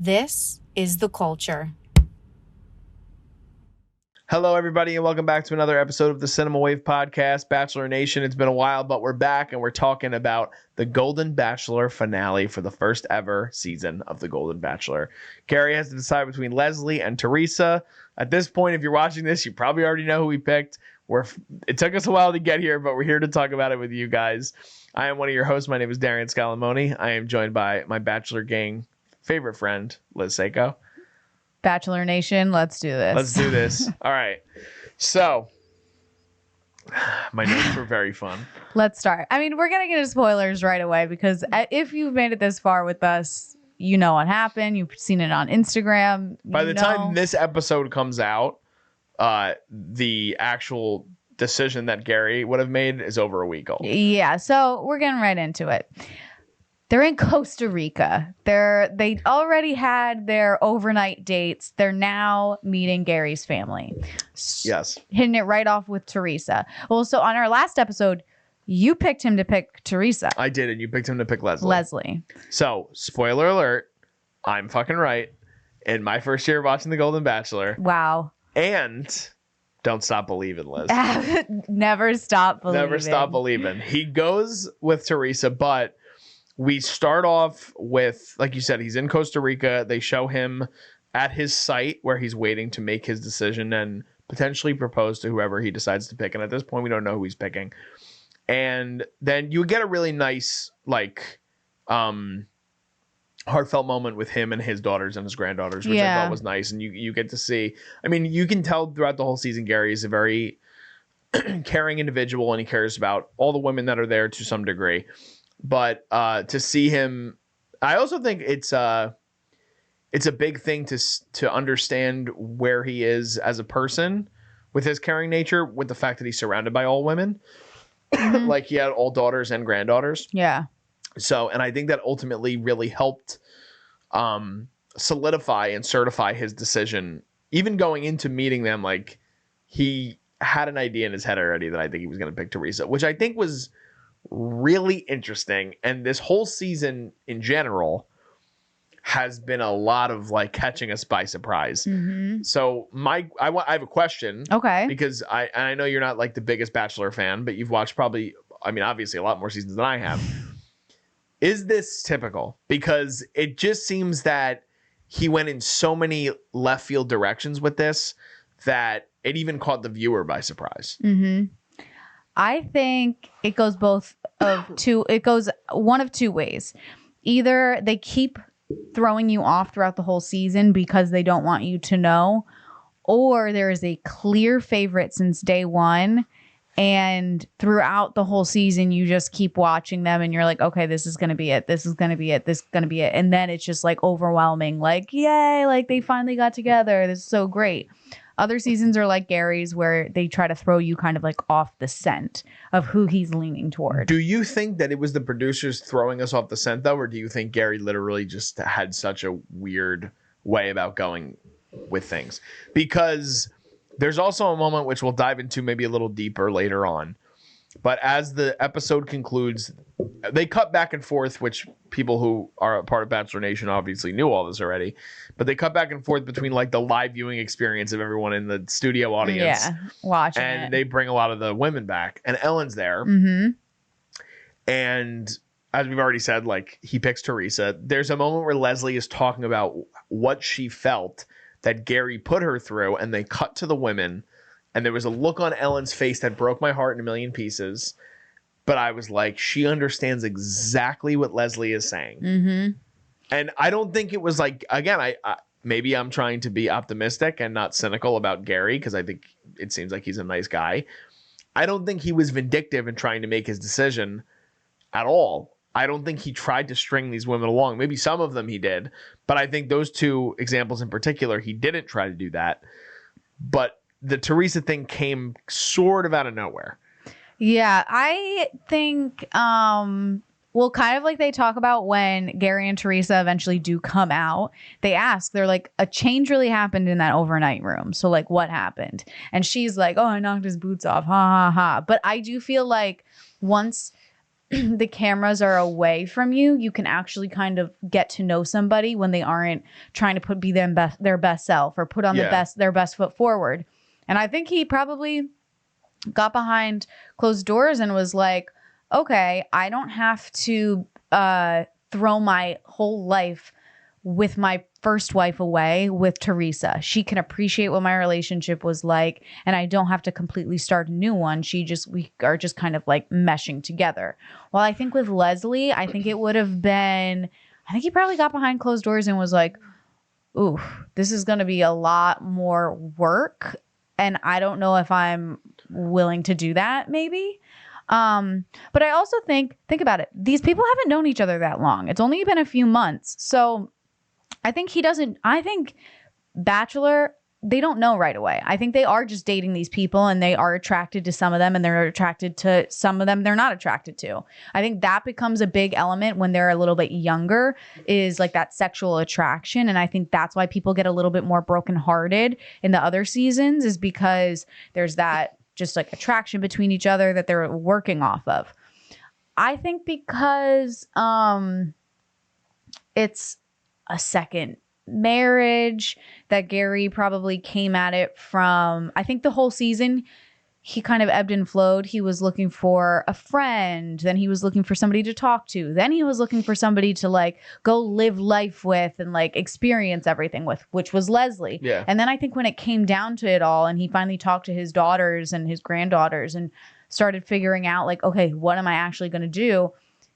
This is The Culture. Hello, everybody, and welcome back to another episode of the Cinema Wave podcast, Bachelor Nation. It's been a while, but we're back, and we're talking about the Golden Bachelor finale for the first ever season of the Golden Bachelor. Gerry has to decide between Leslie and Theresa. At this point, if you're watching this, you probably already know who we picked. It took us a while to get here, but we're here to talk about it with you guys. I am one of your hosts. My name is Darian Scalamoni. I am joined by my Bachelor gang favorite friend, Liz Seiko. Bachelor Nation, let's do this. Let's do this. All right. So, my notes were very fun. Let's start. I mean, we're going to get into spoilers right away because if you've made it this far with us, you know what happened. You've seen it on Instagram. By the time this episode comes out, the actual decision that Gerry would have made is over a week old. Yeah, so we're getting right into it. They're in Costa Rica. They already had their overnight dates. They're now meeting Gary's family. Yes. Hitting it right off with Theresa. Well, so on our last episode, you picked him to pick Theresa. I did, and you picked him to pick Leslie. Leslie. So, spoiler alert, I'm fucking right. In my first year watching The Golden Bachelor. Wow. And don't stop believing, Liz. Never stop believing. Never stop believing. He goes with Theresa, but we start off with, like you said, he's in Costa Rica. They show him at his site where he's waiting to make his decision and potentially propose to whoever he decides to pick. And at this point, we don't know who he's picking. And then you get a really nice, heartfelt moment with him and his daughters and his granddaughters, which I thought was nice. And you get to see, I mean, you can tell throughout the whole season, Gerry is a very caring individual and he cares about all the women that are there to some degree. But to see him, I also think it's a big thing to understand where he is as a person with his caring nature, with the fact that he's surrounded by all women. Mm-hmm. Like he had all daughters and granddaughters. Yeah. So, and I think that ultimately really helped solidify and certify his decision. Even going into meeting them, like he had an idea in his head already that I think he was going to pick Theresa, which I think was really interesting. And this whole season in general has been a lot of catching us by surprise. Mm-hmm. So I have a question. Okay. Because I know you're not the biggest Bachelor fan, but you've watched probably, obviously a lot more seasons than I have. Is this typical? Because it just seems that he went in so many left field directions with this that it even caught the viewer by surprise. Mm-hmm. I think it goes one of two ways. Either they keep throwing you off throughout the whole season because they don't want you to know, or there is a clear favorite since day one, and throughout the whole season you just keep watching them and you're like, okay, this is going to be it. This is going to be it. This is going to be it. And then it's just overwhelming. Yay, they finally got together. This is so great. Other seasons are like Gary's, where they try to throw you kind of off the scent of who he's leaning toward. Do you think that it was the producers throwing us off the scent, though, or do you think Gerry literally just had such a weird way about going with things? Because there's also a moment which we'll dive into maybe a little deeper later on. But as the episode concludes, they cut back and forth, which people who are a part of Bachelor Nation obviously knew all this already. But they cut back and forth between the live viewing experience of everyone in the studio audience. Yeah, watching and it. They bring a lot of the women back. And Ellen's there. Mm-hmm. And as we've already said, he picks Theresa. There's a moment where Leslie is talking about what she felt that Gerry put her through. And they cut to the women. And there was a look on Ellen's face that broke my heart in a million pieces. But I was like, she understands exactly what Leslie is saying. Mm-hmm. And I don't think it was again, I maybe I'm trying to be optimistic and not cynical about Gerry, because I think it seems like he's a nice guy. I don't think he was vindictive in trying to make his decision at all. I don't think he tried to string these women along. Maybe some of them he did. But I think those two examples in particular, he didn't try to do that. But the Theresa thing came sort of out of nowhere. Yeah, I think, kind of like they talk about when Gerry and Theresa eventually do come out, they ask, they're like, a change really happened in that overnight room. So what happened? And she's like, oh, I knocked his boots off. Ha ha ha. But I do feel like once the cameras are away from you, you can actually kind of get to know somebody when they aren't trying to be their best self or put on their best foot forward. And I think he probably got behind closed doors and was like, okay, I don't have to throw my whole life with my first wife away with Theresa. She can appreciate what my relationship was like, and I don't have to completely start a new one. We are just kind of like meshing together. Well, I think with Leslie, I think he probably got behind closed doors and was like, ooh, this is going to be a lot more work. And I don't know if I'm willing to do that, maybe. But I also think about it. These people haven't known each other that long. It's only been a few months. So I think Bachelor, they don't know right away. I think they are just dating these people and they are attracted to some of them and they're attracted to some of them they're not attracted to. I think that becomes a big element when they're a little bit younger, is like that sexual attraction. And I think that's why people get a little bit more brokenhearted in the other seasons, is because there's that just like attraction between each other that they're working off of. I think because it's a second marriage that Gerry probably came at it from. I think the whole season he kind of ebbed and flowed. He was looking for a friend, then he was looking for somebody to talk to, then he was looking for somebody to like go live life with and like experience everything with, which was Leslie. Yeah. And then I think when it came down to it all and he finally talked to his daughters and his granddaughters and started figuring out like, okay, what am I actually going to do?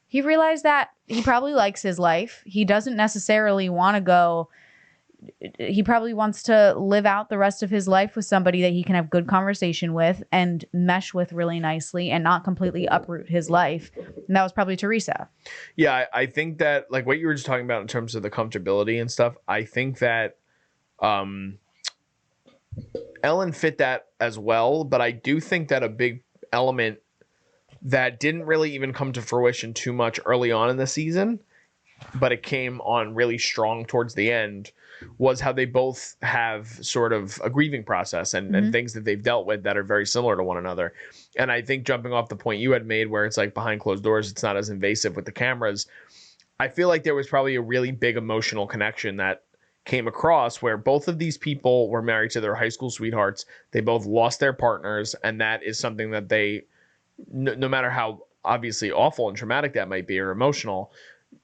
He realized that he probably likes his life. He doesn't necessarily want to go. He probably wants to live out the rest of his life with somebody that he can have good conversation with and mesh with really nicely and not completely uproot his life. And that was probably Theresa. Yeah, I think that like what you were just talking about in terms of the comfortability and stuff, I think that Ellen fit that as well. But I do think that a big element that didn't really even come to fruition too much early on in the season, but it came on really strong towards the end, was how they both have sort of a grieving process and things that they've dealt with that are very similar to one another. And I think jumping off the point you had made where it's like behind closed doors, it's not as invasive with the cameras. I feel like there was probably a really big emotional connection that came across where both of these people were married to their high school sweethearts. They both lost their partners. And that is something that they, no matter how obviously awful and traumatic that might be or emotional,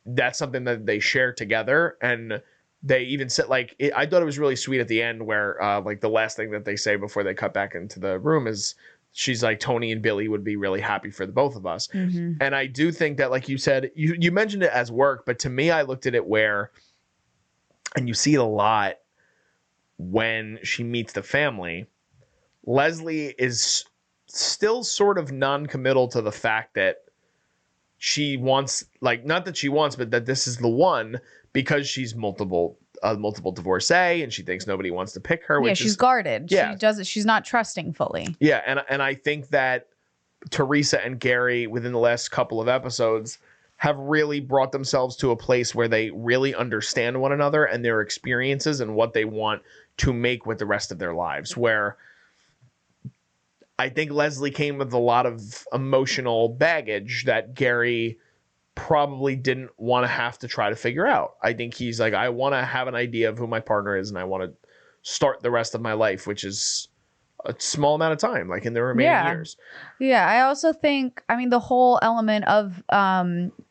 that's something that they share together. And they even said like, I thought it was really sweet at the end where like the last thing that they say before they cut back into the room is she's like, Tony and Billy would be really happy for the both of us. Mm-hmm. And I do think that, like you said, you mentioned it as work, but to me, I looked at it where, and you see it a lot when she meets the family, Leslie is still sort of non-committal to the fact that she wants, like, not that she wants, but that this is the one, because she's multiple divorcee and she thinks nobody wants to pick her. Yeah, she's guarded. Yeah. She's not trusting fully. Yeah, and I think that Theresa and Gerry within the last couple of episodes have really brought themselves to a place where they really understand one another and their experiences and what they want to make with the rest of their lives, where I think Leslie came with a lot of emotional baggage that Gerry probably didn't want to have to try to figure out. I think he's like, I want to have an idea of who my partner is and I want to start the rest of my life, which is a small amount of time, like in the remaining years. Yeah, I also think, I mean, the whole element of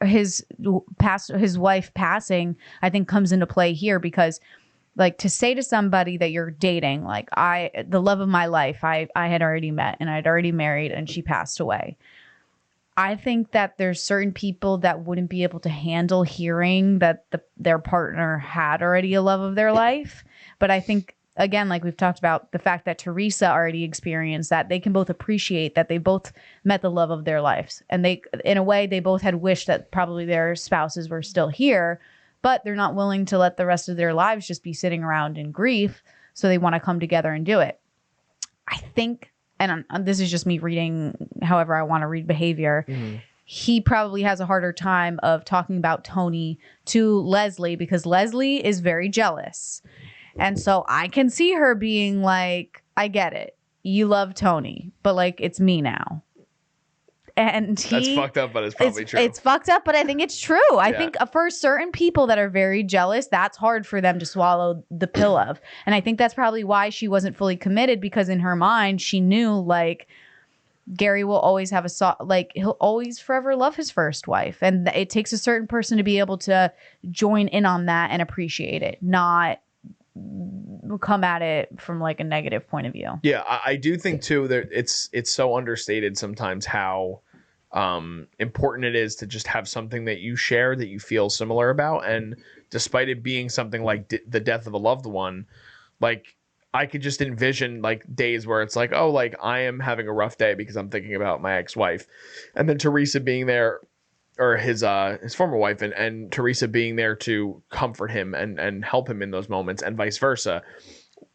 his wife passing, I think comes into play here, because like to say to somebody that you're dating, like the love of my life, I had already met and I'd already married and she passed away. I think that there's certain people that wouldn't be able to handle hearing that their partner had already a love of their life. But I think, again, like we've talked about, the fact that Theresa already experienced that, they can both appreciate that they both met the love of their lives. And they, in a way, they both had wished that probably their spouses were still here, but they're not willing to let the rest of their lives just be sitting around in grief. So they want to come together and do it. I think, and this is just me reading however I want to read behavior, he probably has a harder time of talking about Tony to Leslie because Leslie is very jealous. And so I can see her being like, I get it. You love Tony, but like, it's me now. And That's fucked up, but it's probably true. It's fucked up, but I think it's true. I think for certain people that are very jealous, that's hard for them to swallow the pill of. And I think that's probably why she wasn't fully committed, because in her mind, she knew like Gerry will always have he'll always forever love his first wife. And it takes a certain person to be able to join in on that and appreciate it, not come at it from like a negative point of view. Yeah, I do think too that it's so understated sometimes how important it is to just have something that you share that you feel similar about. And despite it being something like the death of a loved one, like I could just envision like days where it's like, oh, like I am having a rough day because I'm thinking about my ex-wife, and then Theresa being there, or his former wife, and Theresa being there to comfort him and help him in those moments, and vice versa.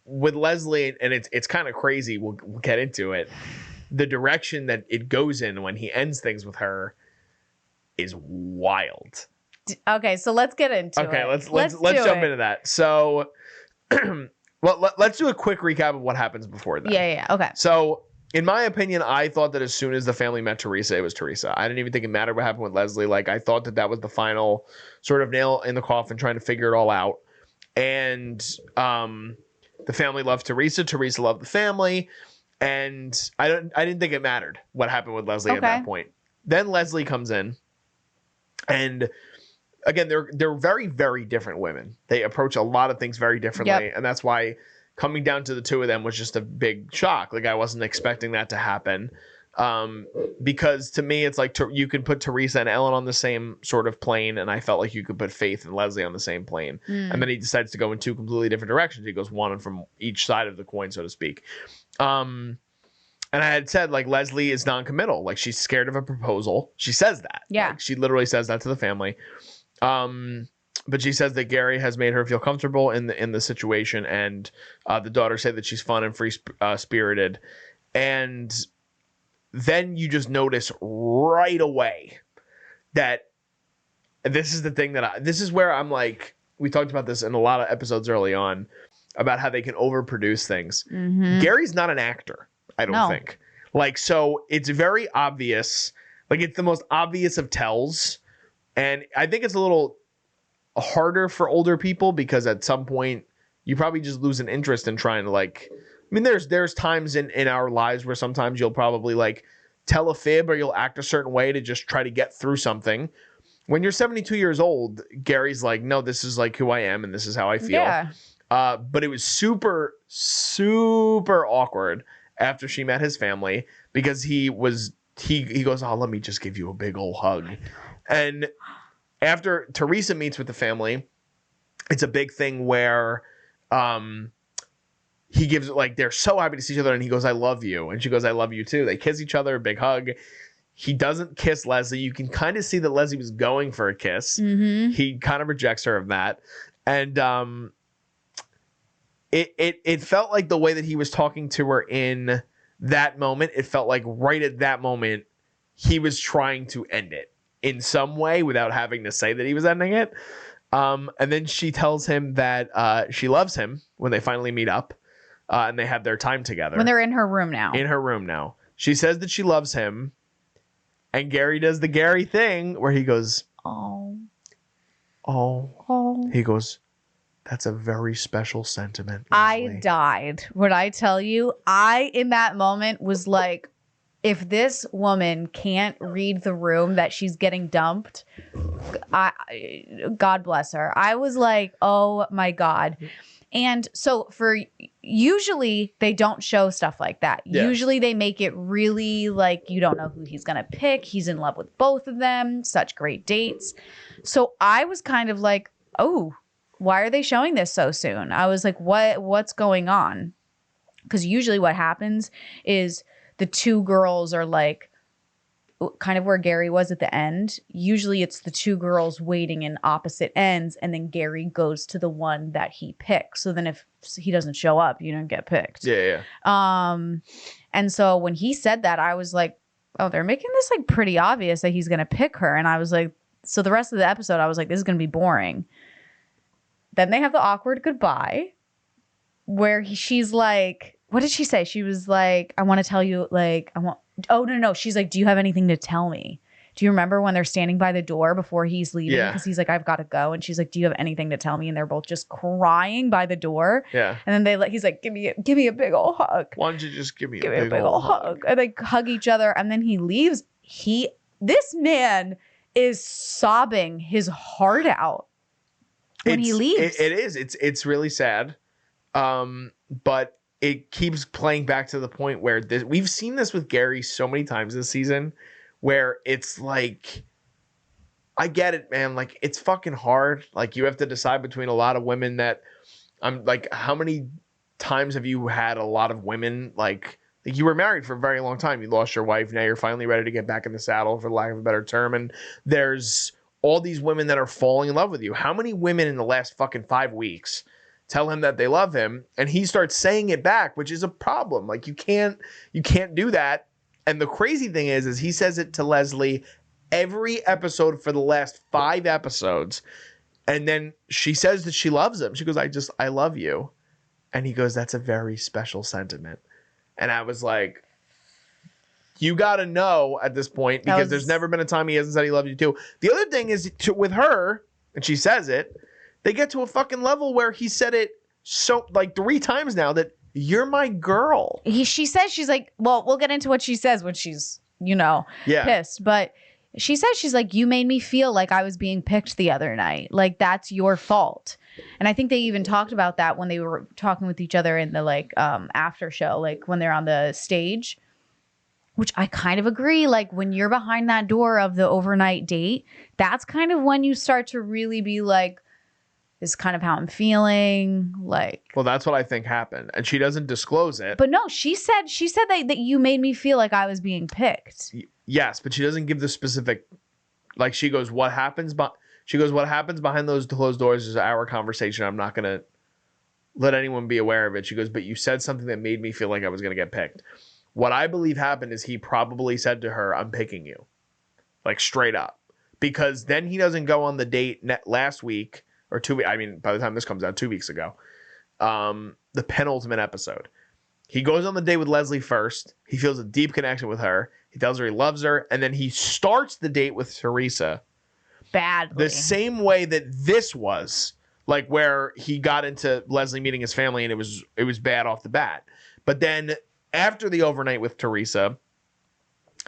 With Leslie, and it's kind of crazy. We'll get into it. The direction that it goes in when he ends things with her is wild. Okay, so let's get into it. Okay, let's jump into that. So, well, let's do a quick recap of what happens before that. Yeah. Okay. So, in my opinion, I thought that as soon as the family met Theresa, it was Theresa. I didn't even think it mattered what happened with Leslie. Like, I thought that was the final sort of nail in the coffin, trying to figure it all out. And the family loved Theresa. Theresa loved the family. And I didn't think it mattered what happened with Leslie at that point. Then Leslie comes in. And again, they're very, very different women. They approach a lot of things very differently. Yep. And that's why coming down to the two of them was just a big shock. Like, I wasn't expecting that to happen. Because to me, it's like you can put Theresa and Ellen on the same sort of plane, and I felt like you could put Faith and Leslie on the same plane. And then he decides to go in two completely different directions. He goes one from each side of the coin, so to speak. And I had said, like, Leslie is non-committal. Like, she's scared of a proposal. She says that. Yeah. Like, she literally says that to the family. But she says that Gerry has made her feel comfortable in the situation, and the daughters say that she's fun and free spirited. And then you just notice right away that this is the thing this is where I'm like, we talked about this in a lot of episodes early on about how they can overproduce things. Mm-hmm. Gerry's not an actor, I don't think. Like, so it's very obvious. Like, it's the most obvious of tells. And I think it's a little harder for older people because at some point you probably just lose an interest in trying to, like, I mean, there's times in our lives where sometimes you'll probably like tell a fib or you'll act a certain way to just try to get through something. When you're 72 years old, Gerry's like, no, this is like who I am and this is how I feel. Yeah. But it was super, super awkward after she met his family because he goes, oh, let me just give you a big old hug. And after Theresa meets with the family, it's a big thing where he gives, like, they're so happy to see each other, and he goes, I love you. And she goes, I love you too. They kiss each other, big hug. He doesn't kiss Leslie. You can kind of see that Leslie was going for a kiss. Mm-hmm. He kind of rejects her of that. And it felt like the way that he was talking to her in that moment, it felt like right at that moment, he was trying to end it in some way without having to say that he was ending it. And then she tells him that she loves him when they finally meet up and they have their time together. When they're in her room now. In her room now. She says that she loves him. And Gerry does the Gerry thing where he goes, oh. He goes, that's a very special sentiment, Leslie. I died. When I tell you, in that moment was like, if this woman can't read the room that she's getting dumped, God bless her. I was like, oh my God. And so usually they don't show stuff like that. Yeah. Usually they make it really like you don't know who he's going to pick. He's in love with both of them. Such great dates. So I was kind of like, oh, why are they showing this so soon? I was like, what's going on? Because usually what happens is the two girls are like kind of where Gerry was at the end. Usually it's the two girls waiting in opposite ends, and then Gerry goes to the one that he picks. So then if he doesn't show up, you don't get picked. Yeah. And so when he said that, I was like, oh, they're making this like pretty obvious that he's going to pick her. And I was like, so the rest of the episode, I was like, this is going to be boring. Then they have the awkward goodbye where she's like, what did she say? She was like, I want to tell you, like, oh, no. She's like, do you have anything to tell me? Do you remember when they're standing by the door before he's leaving? Because he's like, I've got to go. And she's like, do you have anything to tell me? And they're both just crying by the door. Yeah. And then he's like, give me a big old hug. Why don't you just give me a big old hug? And they hug each other. And then he leaves. This man is sobbing his heart out when he leaves. It is. It's really sad. But it keeps playing back to the point where we've seen this with Gerry so many times this season, where it's like, I get it, man. Like, it's fucking hard. Like, you have to decide between a lot of women that I'm like, how many times have you had a lot of women like you were married for a very long time. You lost your wife. Now you're finally ready to get back in the saddle, for lack of a better term. And there's all these women that are falling in love with you. How many women in the last fucking 5 weeks tell him that they love him and he starts saying it back, which is a problem. Like, you can't do that. And the crazy thing is he says it to Leslie every episode for the last 5 episodes. And then she says that she loves him. She goes, I love you. And he goes, that's a very special sentiment. And I was like, you got to know at this point, because there's never been a time he hasn't said he loves you too. The other thing is with her, and she says it, they get to a fucking level where he said it so like 3 times now that you're my girl. She says, she's like, well, we'll get into what she says when she's, pissed. But she says, she's like, you made me feel like I was being picked the other night. Like, that's your fault. And I think they even talked about that when they were talking with each other in the after show, like when they're on the stage, which I kind of agree. Like, when you're behind that door of the overnight date, that's kind of when you start to really be like, this is kind of how I'm feeling. Like, well, that's what I think happened. And she doesn't disclose it. But no, she said that you made me feel like I was being picked. Yes, but she doesn't give the specific, like, she goes, what happens behind those closed doors is our conversation. I'm not going to let anyone be aware of it. She goes, but you said something that made me feel like I was going to get picked. What I believe happened is he probably said to her, I'm picking you. Like, straight up. Because then he doesn't go on the date last week. Or 2 weeks, I mean, by the time this comes out, 2 weeks ago, the penultimate episode. He goes on the date with Leslie first. He feels a deep connection with her. He tells her he loves her. And then he starts the date with Theresa. Badly. The same way that this was, like, where he got into Leslie meeting his family and it was bad off the bat. But then after the overnight with Theresa,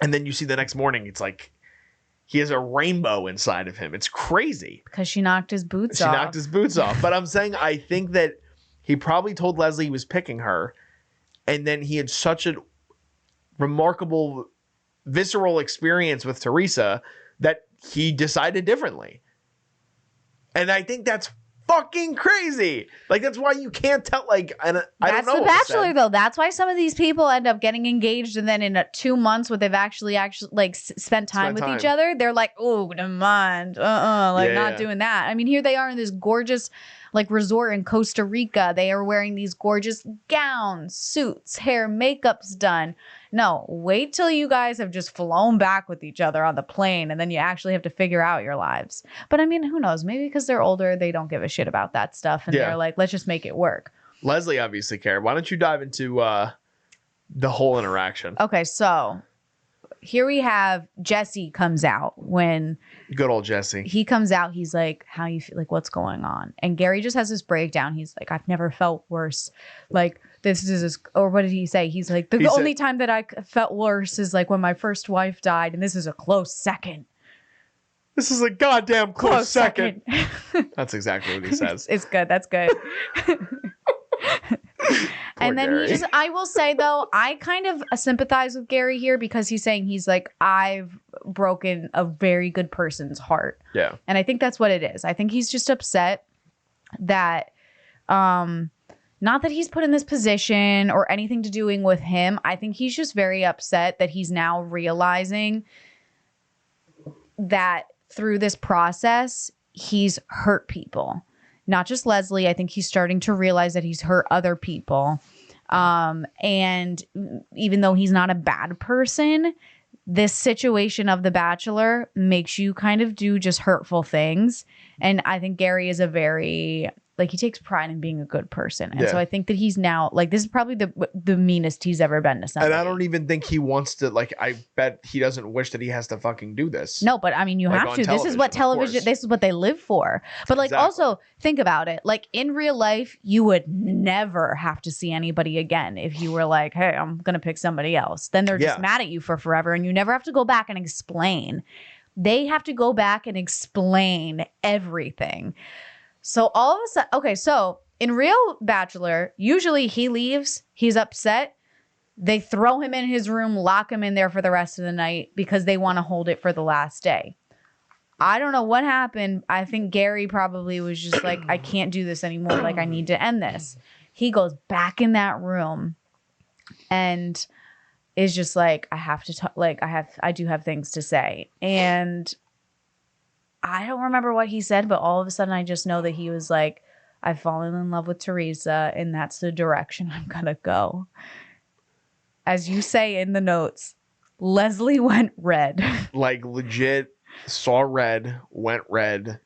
and then you see the next morning, it's like, he has a rainbow inside of him. It's crazy. Because she knocked his boots off. She knocked his boots off. But I'm saying, I think that he probably told Leslie he was picking her. And then he had such a remarkable, visceral experience with Theresa that he decided differently. And I think that's fucking crazy. Like, that's why you can't tell. Like, I don't know. That's The Bachelor, though. That's why some of these people end up getting engaged, and then in 2 months, where they've actually like spent time with each other, they're like, oh, never mind, not doing that. I mean, here they are in this gorgeous resort in Costa Rica. They are wearing these gorgeous gowns, suits, hair, makeup's done. No, wait till you guys have just flown back with each other on the plane, and then you actually have to figure out your lives. But I mean, who knows? Maybe because they're older, they don't give a shit about that stuff, and they're like, let's just make it work. Leslie obviously cared. Why don't you dive into the whole interaction? Okay, so here we have Jesse comes out. When good old Jesse, he comes out, he's like, how you feel? Like, what's going on? And Gerry just has this breakdown. He's like, I've never felt worse. Like, this is, or what did he say? He's like, the only time that I felt worse is like when my first wife died, and this is a close second. This is a goddamn close second. That's exactly what he says. It's good. That's good. And then Gerry. I will say though, I kind of sympathize with Gerry here, because he's saying, he's like, I've broken a very good person's heart. Yeah. And I think that's what it is. I think he's just upset that, not that he's put in this position or anything to doing with him. I think he's just very upset that he's now realizing that through this process, he's hurt people. Not just Leslie. I think he's starting to realize that he's hurt other people. And even though he's not a bad person, this situation of The Bachelor makes you kind of do just hurtful things. And I think Gerry is a very like he takes pride in being a good person. And so I think that he's now like, this is probably the meanest he's ever been to somebody. And I don't even think he wants to, like, I bet he doesn't wish that he has to fucking do this. No, but I mean, you like have to. This is what television, this is what they live for. But like, also think about it. Like in real life, you would never have to see anybody again if you were like, hey, I'm going to pick somebody else. Then they're just mad at you for forever and you never have to go back and explain. They have to go back and explain everything. So all of a sudden, okay, so in real Bachelor, usually he leaves, he's upset. They throw him in his room, lock him in there for the rest of the night because they want to hold it for the last day. I don't know what happened. I think Gerry probably was just like, I can't do this anymore. Like, I need to end this. He goes back in that room and is just like, I have to talk. Like, I do have things to say. And I don't remember what he said, but all of a sudden I just know that he was like, I've fallen in love with Theresa and that's the direction I'm going to go. As you say in the notes, Leslie went red. Like legit saw red, went red,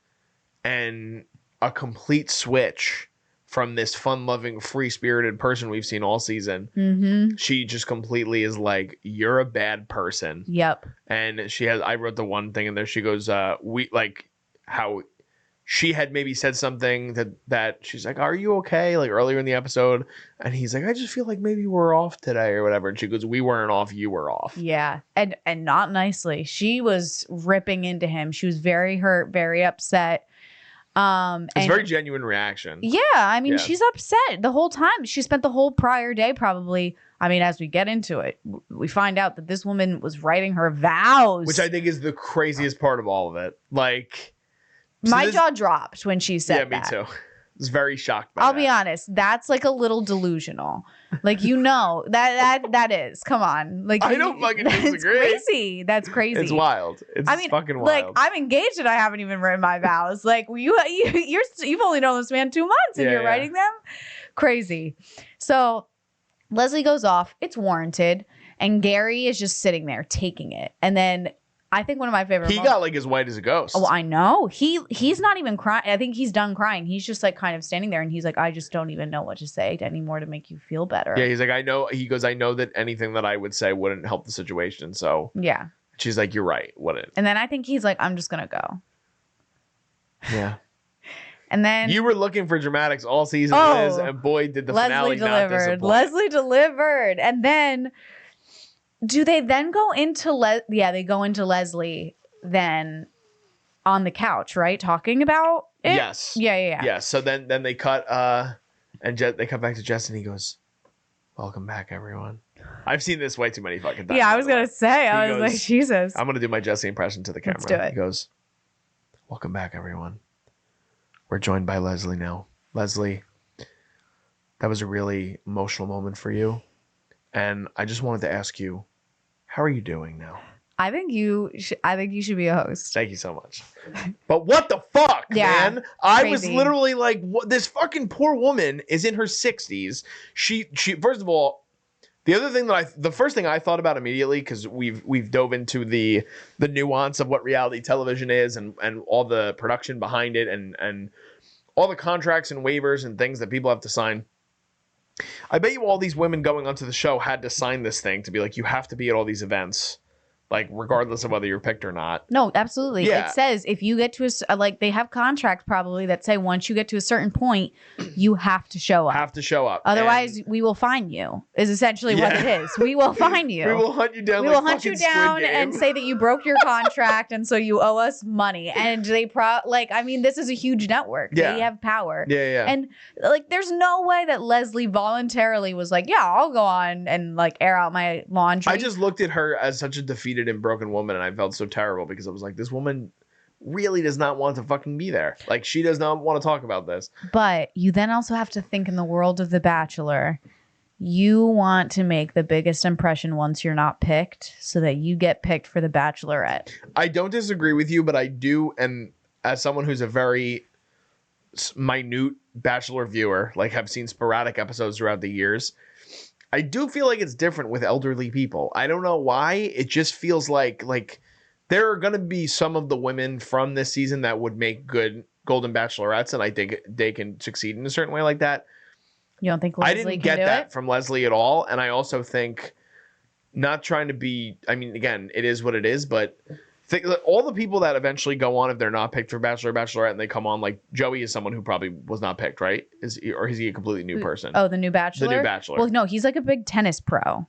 and a complete switch from this fun-loving, free-spirited person we've seen all season. Mm-hmm. She just completely is like, you're a bad person. Yep. And I wrote the one thing in there. She goes, we like how she had maybe said something that she's like, are you okay? Like earlier in the episode. And he's like, I just feel like maybe we're off today or whatever. And she goes, we weren't off, you were off. Yeah. And not nicely. She was ripping into him. She was very hurt, very upset. It's a very genuine reaction. Yeah. I mean, she's upset the whole time. She spent the whole prior day probably. I mean, as we get into it, we find out that this woman was writing her vows. Which I think is the craziest part of all of it. Like, my jaw dropped when she said that. Yeah, me too. I was very shocked by I'll that. be honest. That's like a little delusional. Like, you know, that is. Come on. Like, I don't fucking disagree. That's crazy. That's crazy. It's wild. It's fucking wild. Like, I'm engaged and I haven't even written my vows. Like, you've only known this man 2 months and you're writing them? Crazy. So Leslie goes off. It's warranted. And Gerry is just sitting there taking it. And then I think one of my favorite moments, got like as white as a ghost. Oh, I know. He's not even crying. I think he's done crying. He's just like kind of standing there and he's like, I just don't even know what to say anymore to make you feel better. Yeah, he's like, I know. He goes, I know that anything that I would say wouldn't help the situation. So yeah. She's like, you're right. Wouldn't. And then I think he's like, I'm just gonna go. Yeah. And then you were looking for dramatics all season, Liz, and boy, did the finale not disappoint. Leslie delivered. And then do they then go into they go into Leslie then on the couch, right? Talking about it? Yes. Yeah. So then they cut and they cut back to Jess and he goes, welcome back, everyone. I've seen this way too many fucking times. Yeah, I was gonna say, I was like, Jesus. I'm gonna do my Jesse impression to the camera. Let's do it. He goes, welcome back, everyone. We're joined by Leslie now. Leslie, that was a really emotional moment for you. And I just wanted to ask you, how are you doing now? I think you should be a host. Thank you so much. But what the fuck, man? I was literally like, what, this fucking poor woman is in her 60s. She first of all, the first thing I thought about immediately, because we've dove into the nuance of what reality television is and all the production behind it and all the contracts and waivers and things that people have to sign. I bet you all these women going onto the show had to sign this thing to be like, you have to be at all these events, like regardless of whether you're picked or not. No, absolutely. Yeah. It says if you get to like they have contracts probably that say once you get to a certain point, you have to show up. Otherwise, we will fine you. Is essentially what it is. We will fine you. We will hunt you down. We will hunt you down and say that you broke your contract and so you owe us money. And they this is a huge network. Yeah. They have power. Yeah. And like, there's no way that Leslie voluntarily was like, yeah, I'll go on and like air out my laundry. I just looked at her as such a defeated and broken woman, and I felt so terrible because I was like, this woman really does not want to fucking be there. Like, she does not want to talk about this. But you then also have to think in the world of The Bachelor, you want to make the biggest impression once you're not picked so that you get picked for The Bachelorette. I don't disagree with you, but I do, and as someone who's a very minute Bachelor viewer, like have seen sporadic episodes throughout the years, I do feel like it's different with elderly people. I don't know why. It just feels like there are going to be some of the women from this season that would make good Golden Bachelorettes, and I think they can succeed in a certain way like that. You don't think Leslie I didn't can get do that it? from Leslie at all, and I also think, not trying to be, I mean, again, it is what it is, but think that all the people that eventually go on, if they're not picked for Bachelor or Bachelorette, and they come on, like Joey is someone who probably was not picked, right? Is he a completely new person? Oh, the new Bachelor? The new Bachelor. Well, no, he's like a big tennis pro.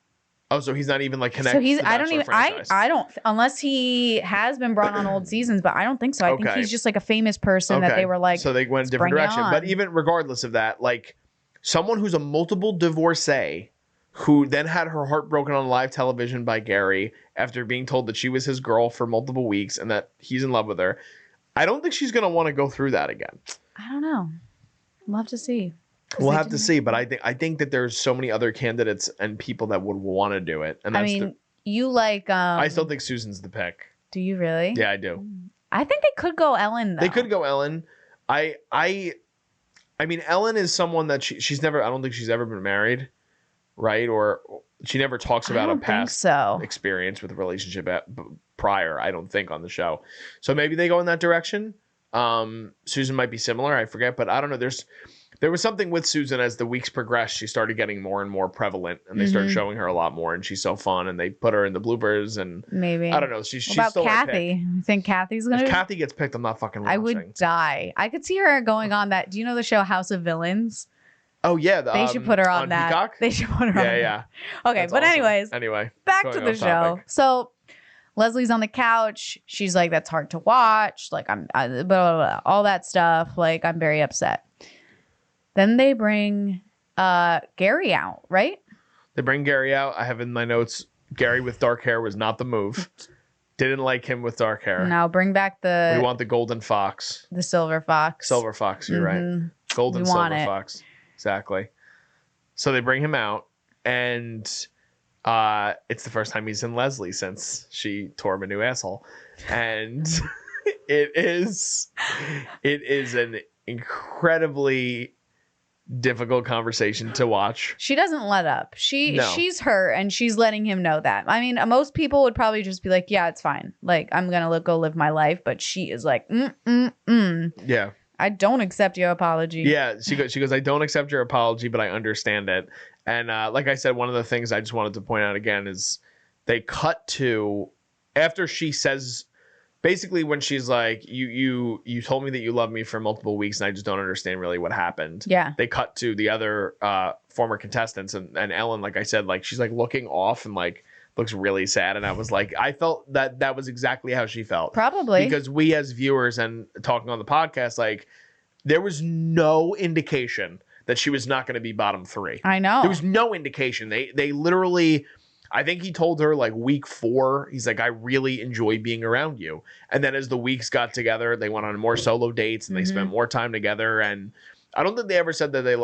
Oh, so he's not even like connected. So he's, to the I don't Bachelor even, franchise. I don't, unless he has been brought on old seasons, but I don't think so. I think he's just like a famous person that they were like, so they went a different direction. But even regardless of that, like someone who's a multiple divorcee who then had her heart broken on live television by Gerry after being told that she was his girl for multiple weeks and that he's in love with her. I don't think she's going to want to go through that again. I don't know. We'll have to see. We'll have to see, but I think that there's so many other candidates and people that would want to do it. And that's you like I still think Susan's the pick. Do you really? Yeah, I do. I think they could go Ellen though. They could go Ellen. I mean, Ellen is someone that she's never, I don't think she's ever been married, right? Or she never talks about a past experience with a relationship prior, I don't think, on the show. So maybe they go in that direction. Susan might be similar, I forget, but I don't know. There was something with Susan as the weeks progressed. She started getting more and more prevalent, and they started showing her a lot more, and she's so fun, and they put her in the bloopers, and maybe I don't know. She's about still Kathy. You think Kathy's gonna? If Kathy gets picked, I'm not fucking watching. I would die. I could see her going on that. Do you know the show House of Villains? Oh yeah, they should put her on that. Peacock? They should put her on. Yeah. Okay, that's but awesome. anyway, back to the show. So Leslie's on the couch. She's like, "That's hard to watch." Like blah, blah, blah, all that stuff. Like I'm very upset. Then they bring Gerry out, right? They bring Gerry out. I have in my notes, Gerry with dark hair was not the move. Didn't like him with dark hair. Now bring back we want the golden fox. The silver fox. Silver fox, you're right. Golden silver fox. Exactly. So they bring him out, and it's the first time he's in Leslie since she tore him a new asshole. And it is an incredibly difficult conversation to watch. She doesn't let up. She's her, and she's letting him know that. I mean, most people would probably just be like, yeah, it's fine. Like, I'm gonna go live my life. But she is like, Yeah. I don't accept your apology. Yeah, she goes, I don't accept your apology, but I understand it. And like I said, one of the things I just wanted to point out again is they cut to after she says, basically when she's like, you told me that you love me for multiple weeks and I just don't understand really what happened. Yeah. They cut to the other former contestants and Ellen, like I said, like she's like looking off and like looks really sad. And I was like, I felt that was exactly how she felt. Probably. Because we as viewers and talking on the podcast, like there was no indication that she was not going to be bottom 3. I know. There was no indication. They literally, I think he told her like week 4, he's like, I really enjoy being around you. And then as the weeks got together, they went on more solo dates and they spent more time together. And I don't think they ever said that they,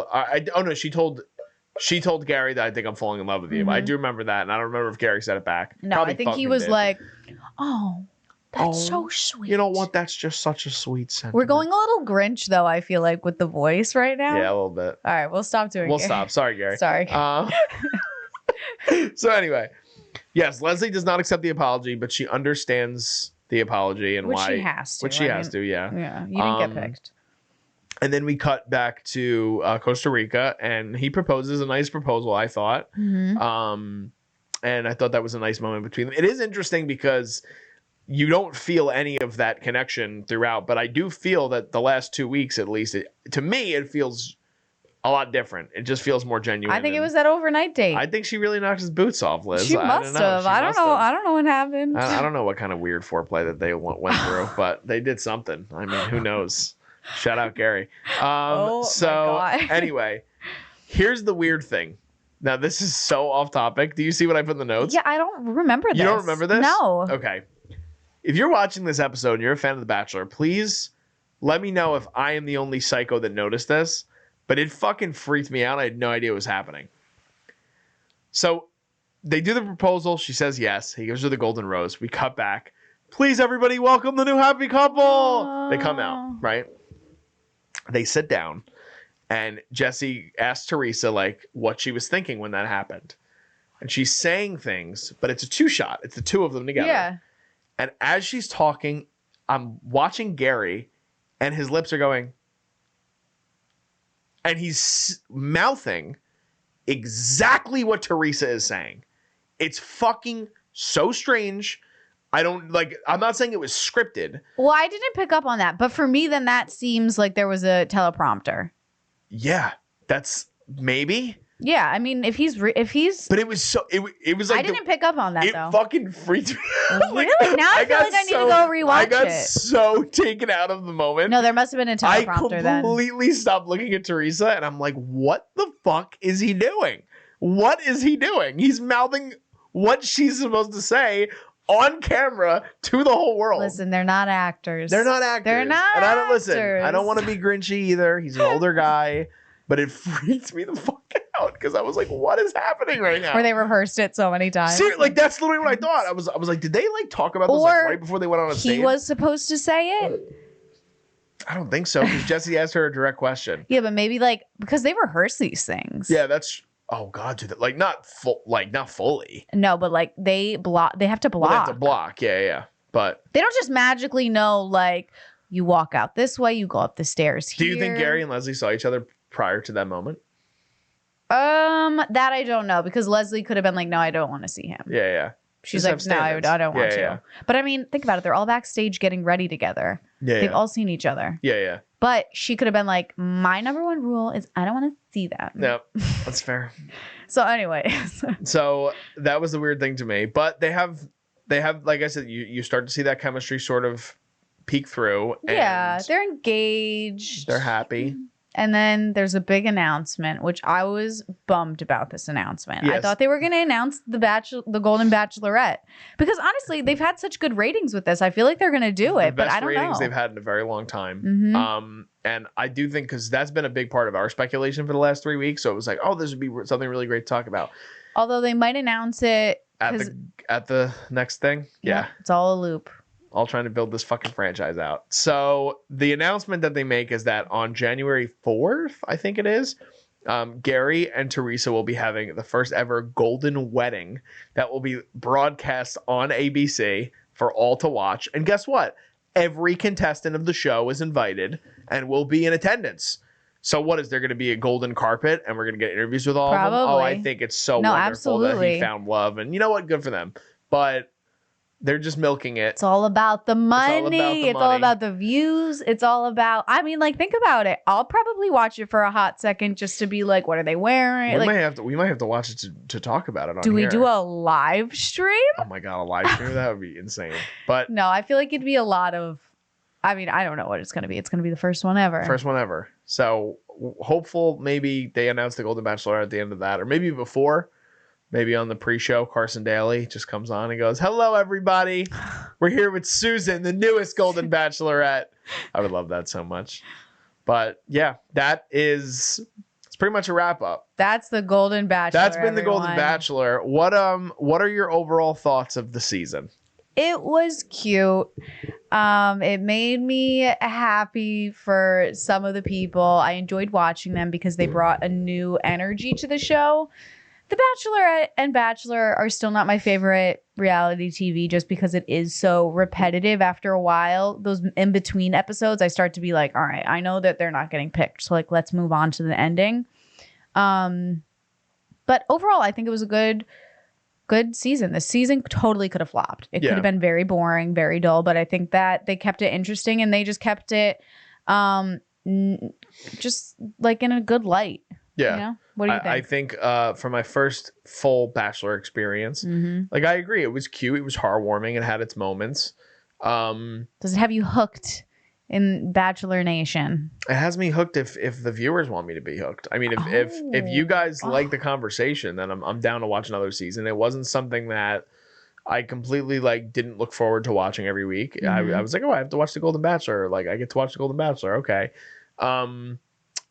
she told Gerry that I think I'm falling in love with you. I do remember that. And I don't remember if Gerry said it back. No, Probably I think he was like, oh, that's so sweet. You know what? That's just such a sweet sentiment. We're going a little Grinch, though, I feel like, with the voice right now. Yeah, a little bit. All right, we'll stop doing it. We'll stop. Sorry, Gerry. Sorry. So anyway, yes, Leslie does not accept the apology, but she understands the apology and why. Which she has to. Which she has to, yeah. Yeah, you didn't get picked. And then we cut back to Costa Rica, and he proposes a nice proposal, I thought. And I thought that was a nice moment between them. It is interesting because you don't feel any of that connection throughout, but I do feel that the last 2 weeks, at least, to me, it feels a lot different. It just feels more genuine. I think it was that overnight date. I think she really knocked his boots off, Liz. She must have. I don't know. I don't know what happened. I don't know what kind of weird foreplay that they went through, but they did something. I mean, who knows? Shout out Gerry. My God. Anyway, here's the weird thing. Now, this is so off topic. Do you see what I put in the notes? Yeah, I don't remember this. You don't remember this? No. Okay. If you're watching this episode and you're a fan of The Bachelor, please let me know if I am the only psycho that noticed this. But it fucking freaked me out. I had no idea what was happening. So they do the proposal. She says yes. He gives her the golden rose. We cut back. Please, everybody, welcome the new happy couple. They come out, right? They sit down. And Jesse asked Theresa, like, what she was thinking when that happened. And she's saying things, but it's a 2-shot. It's the 2 of them together. Yeah. And as she's talking, I'm watching Gerry, and his lips are going, and he's mouthing exactly what Theresa is saying. It's fucking so strange. I'm not saying it was scripted. Well, I didn't pick up on that, but for me, then that seems like there was a teleprompter. Yeah, that's maybe. Yeah, I mean, if he's, but it was so it was like I didn't pick up on that though. It fucking freaked me out. Really? Now I feel like I need to go rewatch it. I got so taken out of the moment. No, there must have been a teleprompter then. I completely stopped looking at Theresa, and I'm like, what the fuck is he doing? What is he doing? He's mouthing what she's supposed to say on camera to the whole world. Listen, they're not actors. They're not actors. They're not and actors. I don't want to be Grinchy either. He's an older guy, but it freaked me the fuck out because I was like, what is happening right now? Where they rehearsed it so many times. Seriously, like that's literally what I thought. I was like, did they like talk about this like, right before they went on a stage? He was supposed to say it? I don't think so, because Jesse asked her a direct question. Yeah, but maybe like because they rehearse these things. Yeah, that's oh god, dude, like not fully. No, but like they have to block. They have to block, yeah. But they don't just magically know like you walk out this way, you go up the stairs here. Do you think Gerry and Leslie saw each other prior to that moment? That I don't know, because Leslie could have been like, no, I don't want to see him. Yeah. She's like, no, I don't want to. Yeah. But I mean, think about it. They're all backstage getting ready together. Yeah. They've all seen each other. Yeah. But she could have been like, my number one rule is I don't want to see them. No, that's fair. So anyway. So that was the weird thing to me. But they have, like I said, you start to see that chemistry sort of peek through. Yeah, they're engaged. They're happy. And then there's a big announcement, which I was bummed about this announcement. Yes. I thought they were going to announce the Golden Bachelorette, because honestly, they've had such good ratings with this. I feel like they're going to do it, but I don't know. Best ratings they've had in a very long time. Mm-hmm. And I do think, because that's been a big part of our speculation for the last 3 weeks. So it was like, oh, this would be something really great to talk about. Although they might announce it at the next thing. Yeah. It's all a loop. All trying to build this fucking franchise out. So the announcement that they make is that on January 4th, I think it is, Gerry and Theresa will be having the first ever golden wedding that will be broadcast on ABC for all to watch. And guess what? Every contestant of the show is invited and will be in attendance. So what is there going to be a golden carpet and we're going to get interviews with all of them? Oh, I think it's so wonderful that he found love. And you know what? Good for them. But they're just milking it. It's all about the money. It's all about the views. It's all about, I mean, like, think about it. I'll probably watch it for a hot second just to be like, what are they wearing? We might have to watch it to talk about it on Do we here. do a live stream? Oh my God, a live stream? That would be insane. But no, I feel like it'd be a lot of, I mean, I don't know what it's going to be. It's going to be the first one ever. First one ever. So hopeful maybe they announce the Golden Bachelor at the end of that, or maybe before. Maybe on the pre-show, Carson Daly just comes on and goes, "Hello, everybody. We're here with Susan, the newest Golden Bachelorette." I would love that so much. But yeah, it's pretty much a wrap up. That's the Golden Bachelor. That's been the Golden Bachelor. What are your overall thoughts of the season? It was cute. It made me happy for some of the people. I enjoyed watching them because they brought a new energy to the show. The Bachelorette and Bachelor are still not my favorite reality TV, just because it is so repetitive after a while. Those in-between episodes, I start to be like, all right, I know that they're not getting picked, so like, let's move on to the ending. But overall, I think it was a good season. This season totally could have flopped. It could have been very boring, very dull, but I think that they kept it interesting, and they just kept it just like in a good light. Yeah. You know? What do you think? I think for my first full Bachelor experience, like I agree, it was cute, it was heartwarming, it had its moments. Does it have you hooked in Bachelor Nation? It has me hooked if the viewers want me to be hooked. I mean, if you guys like the conversation, then I'm down to watch another season. It wasn't something that I completely like didn't look forward to watching every week. I was like, oh, I have to watch the Golden Bachelor. Like, I get to watch the Golden Bachelor. Okay.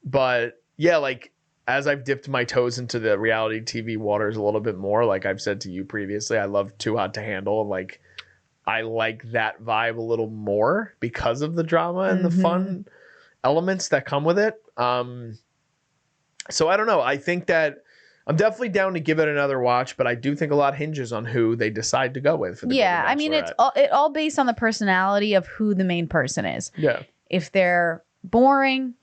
But yeah, like, as I've dipped my toes into the reality TV waters a little bit more, like I've said to you previously, I love Too Hot to Handle. Like, I like that vibe a little more because of the drama and the fun elements that come with it. So I don't know. I think that I'm definitely down to give it another watch, but I do think a lot hinges on who they decide to go with. For the I mean, it all based on the personality of who the main person is. Yeah. If they're boring,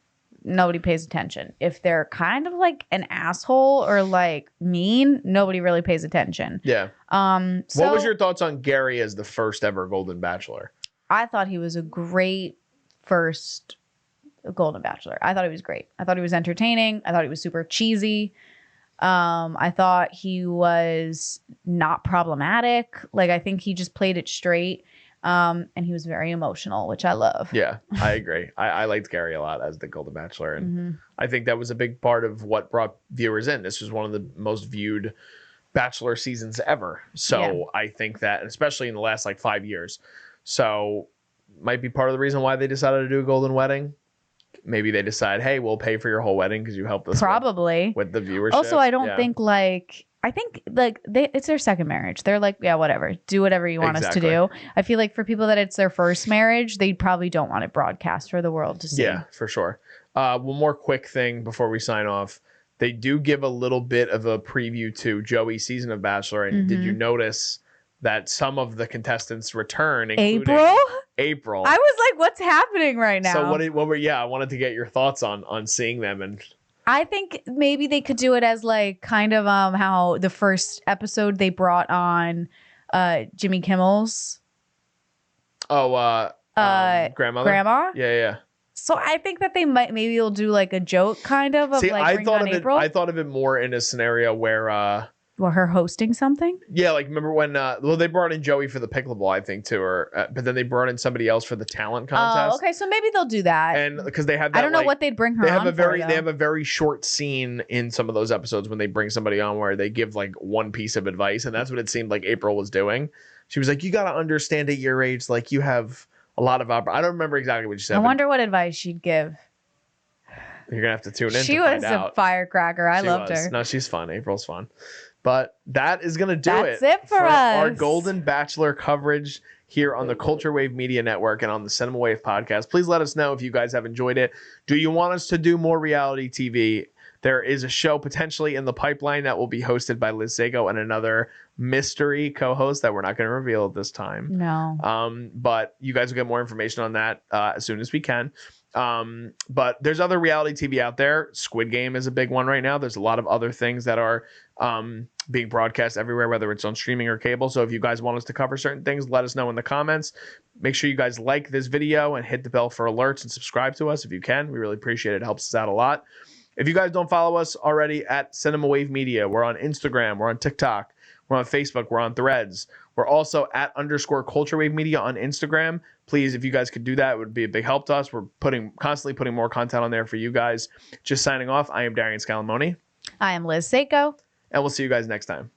nobody pays attention. If they're kind of like an asshole or like mean, nobody really pays attention. Yeah. So What was your thoughts on Gerry as the first ever Golden Bachelor? I thought he was a great first Golden Bachelor. I thought he was great. I thought he was entertaining. I thought he was super cheesy. I thought he was not problematic. Like, I think he just played it straight. And he was very emotional, which I love. Yeah, I agree. I liked Gerry a lot as the Golden Bachelor. And I think that was a big part of what brought viewers in. This was one of the most viewed Bachelor seasons ever. So I think that, especially in the last like 5 years. So might be part of the reason why they decided to do a Golden Wedding. Maybe they decide, hey, we'll pay for your whole wedding because you helped us probably with the viewership. Also, I don't think I think it's their second marriage. They're like, yeah, whatever. Do whatever you want us to do. I feel like for people that it's their first marriage, they probably don't want it broadcast for the world to see. Yeah, for sure. One more quick thing before we sign off. They do give a little bit of a preview to Joey's season of Bachelor. And did you notice that some of the contestants return, including April? I was like, what's happening right now? So I wanted to get your thoughts on seeing them. And I think maybe they could do it as like kind of how the first episode they brought on Jimmy Kimmel's grandma. Yeah. So I think that maybe they'll do like a joke kind of See, like I thought of it more in a scenario where her hosting something. Yeah, like remember when they brought in Joey for the pickleball, I think too, but then they brought in somebody else for the talent contest. Oh, okay, so maybe they'll do that. And because they have that, I don't know what they'd bring her on they have a very short scene in some of those episodes when they bring somebody on where they give like one piece of advice, and that's what it seemed like April was doing. She was like, "You got to understand at your age, like you have a lot of I don't remember exactly what she said. I wonder what advice she'd give. You're gonna have to tune in. She was a firecracker. I loved her. No, she's fun. April's fun. But that is going to do That's it for us. Our Golden Bachelor coverage here on the Culture Wave Media Network and on the Cinema Wave podcast. Please let us know if you guys have enjoyed it. Do you want us to do more reality TV? There is a show potentially in the pipeline that will be hosted by Liz Seiko and another mystery co-host that we're not going to reveal at this time. No. But you guys will get more information on that as soon as we can. But there's other reality TV out there. Squid Game is a big one right now. There's a lot of other things that are being broadcast everywhere, whether it's on streaming or cable. So if you guys want us to cover certain things, let us know in the comments. Make sure you guys like this video and hit the bell for alerts and subscribe to us if you can. We really appreciate it. It helps us out a lot. If you guys don't follow us already at Cinema Wave Media, we're on Instagram, we're on TikTok, we're on Facebook, we're on Threads. We're also at _Culture Wave Media on Instagram. Please, if you guys could do that, it would be a big help to us. We're constantly putting more content on there for you guys. Just signing off. I am Darian Scalamoni. I am Liz Seiko. And we'll see you guys next time.